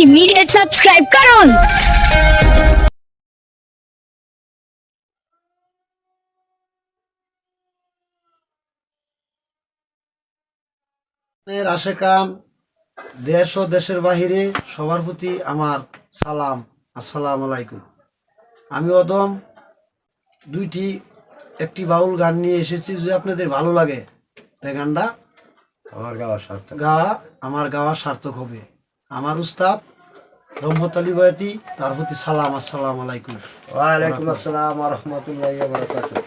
Immediate subscribe করুন। আশেকান দেশ ও দেশের বাহিরে সবার প্রতি আমার সালাম, আসসালামু আলাইকুম। আমি অদম একটি বাউল গান নিয়ে এসেছি। যদি আপনাদের ভালো লাগে তাই গানটা আমার গাওয়া সার্থক হবে। আমার উস্তাদ রহমত আলী বয়াতি, তার প্রতি সালাম, আসসালামু আলাইকুম। ওয়ালাইকুম আসসালাম ওয়া রাহমাতুল্লাহি ওয়া বারাকাতুহু।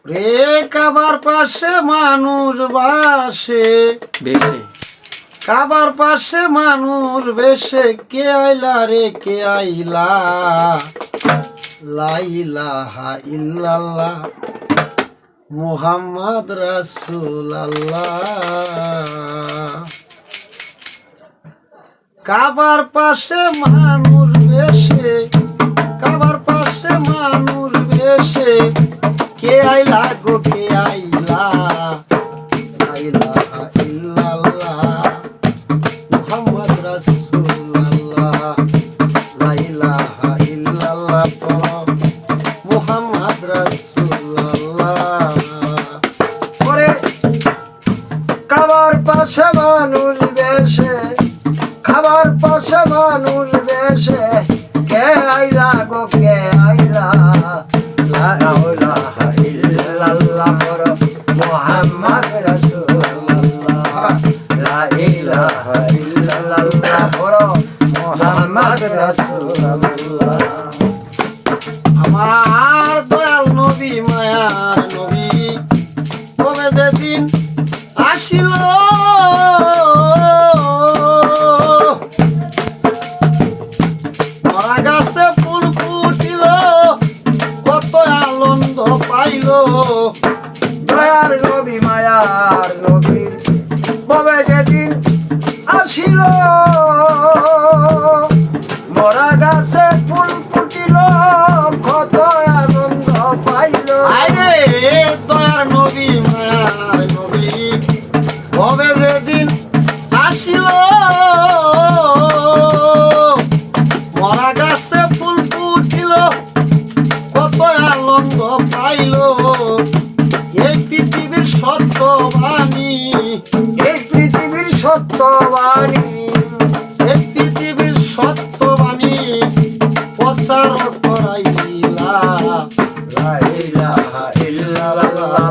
রে কাবার পাশে মানুষ বাসে বেশে, কাবার পাশে মানুষ বেশে, কে আইলা রে কে আইলা, লা ইলাহা ইল্লাল্লাহ মুহাম্মদ রাসূলুল্লাহ। কাবার পাশে মানুষ বেশে, কাবার পাশে মানুষ বেশে, কে আইলা গো কে আইলা, লা ইলাহা ইল্লাল্লাহ মুহাম্মদ রাসূলুল্লাহ, লা ইলাহা ইল্লাল্লাহ মুহাম্মদ রাসূলুল্লাহ। ওরে কাবার পাশে মানুষ বেশে, খাবার পাশে মানুষ বেশে, কে আইলা গো কে আইলা, লা ইলাহা ইল্লাল্লাহ মুহাম্মদ রাসূলুল্লাহ, লা ইলাহা ইল্লাল্লাহ মুহাম্মদ রাসূলুল্লাহ। আমার দয়াল নবী মায়ার নবী কবে যেদিন আসিল, গাছে ফুল ফুটিল, কত আনন্দ পাইল, দয়ার নবী মায়ার নবী কবে যেদিন আসিল, মরা গাছে ফুল ফুটিল, কত আনন্দ পাইল। আরে দয়ার নবী মায়ার নবী কবে যেদিন আসিল, মরা গাছে ফুল ফুটিল, কত আনন্দ পাইল। এই পৃথিবীর সত্যবাণী, এই পৃথিবীর সত্যবাণী, এই পৃথিবীর সত্যবাণী প্রচার করাইলা, লা ইলাহা ইল্লাল্লাহ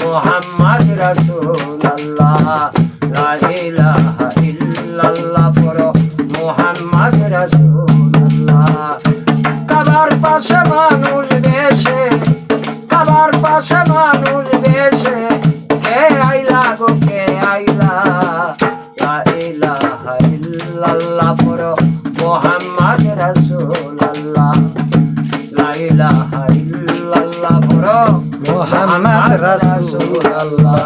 মুহাম্মদ রাসূলুল্লাহ, লা ইলাহা ইল্লাল্লাহ মুহাম্মদ রাসূলুল্লাহ। কাবার পাশে মানুষ বেশে, কাবার পাশে মানুষ বেশে, কে আইলা গো কে আইলা, লা ইলাহা ইল্লাল্লাহ মুহাম্মদ রাসূলুল্লাহ, লা ইলাহা ইল্লাল্লাহ মুহাম্মদ রাসূলুল্লাহ।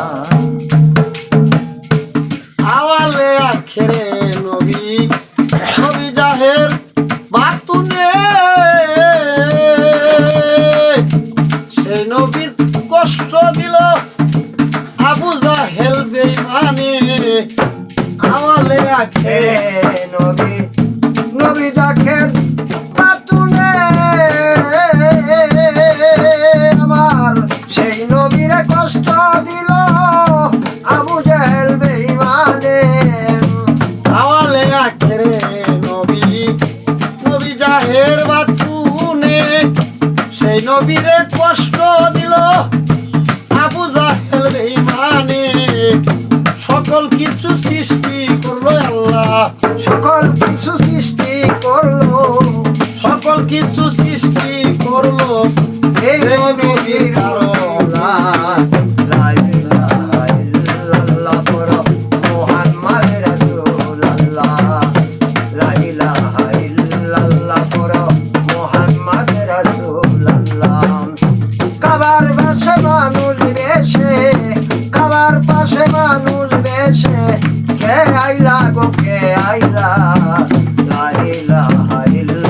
আওয়ালে আখেরে নবী, নবী জাহের বাতুনে, সেই নবীর কষ্ট দিল আবু জাহেল বেঈমানে। আওয়ালে আখেরে নবী, নবী জাহের বাতুনে, আমার সেই নবীরে কষ্ট দিল আবু জাহেল বেঈমানে। আওয়ালে আখেরে নবী, নবী জাহের বাতুনে, সেই নবীরে কষ্ট দিল আবু জাহেল বেঈমানে। সকল কিছু সৃষ্টি করলো আল্লাহ, সকল কিছু সৃষ্টি করলো, সকল কিছু সৃষ্টি করলো এই নবীর কারণে। লা ইলাহা ইল্লাল্লাহ মুহাম্মদ রাসূলুল্লাহ, লা ইলাহা ইল্লাল্লাহ মুহাম্মদ রাসূলুল্লাহ। কাবার পাশে মানুষ বেশে, কাবার পাশে মানুষ বেশে, কে আইলা গো কে আইলা, লা ইলাহা ইল্লাল্লাহ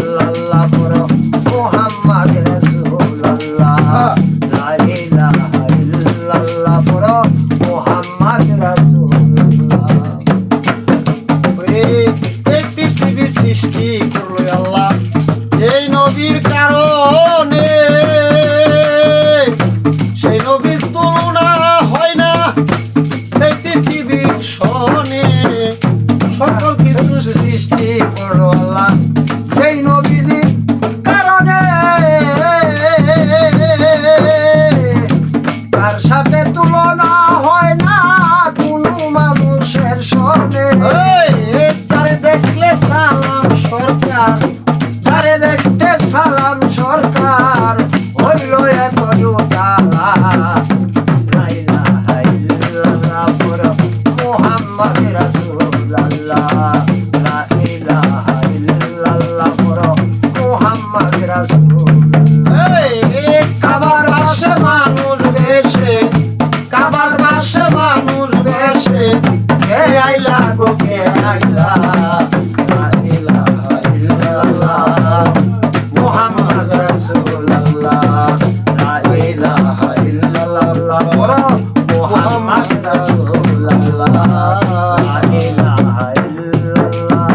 নবীর কারণে, সেই নবীর তুলনা হয় না এই পৃথিবীর সনে। সকল কিছু সৃষ্টি করল আল্লাহ সেই নবীজির কারণে, তার সাথে তুলনা হয় না কোনো মানুষের সনে। তারে দেখলে সালাম সরকার, যারে দেখতে সালাম সরকার, হইল এত তালা। লা ইলাহা ইল্লাল্লাহ মুহাম্মদ রাসূলুল্লাহ, লা ইলাহা ইল্লাল্লাহ মুহাম্মদ রাসূলুল্লাহ। কাবার পাশে মানুষ বেশে, কাবার পাশে মানুষ বেশে, কে আইলা গো কে আইলা, লা ইলাহা ইল্লাল্লাহ মুহাম্মদ রাসূলুল্লাহ, লা ইলাহা ইল্লাল্লাহ মুহাম্মদ রাসূলুল্লাহ, লা ইলাহা ইল্লাল্লাহ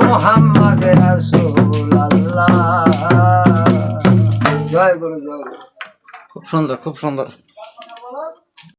মুহাম্মদ রাসূলুল্লাহ। জয় গুরু, জয় গুরু। খুব সুন্দর, খুব সুন্দর।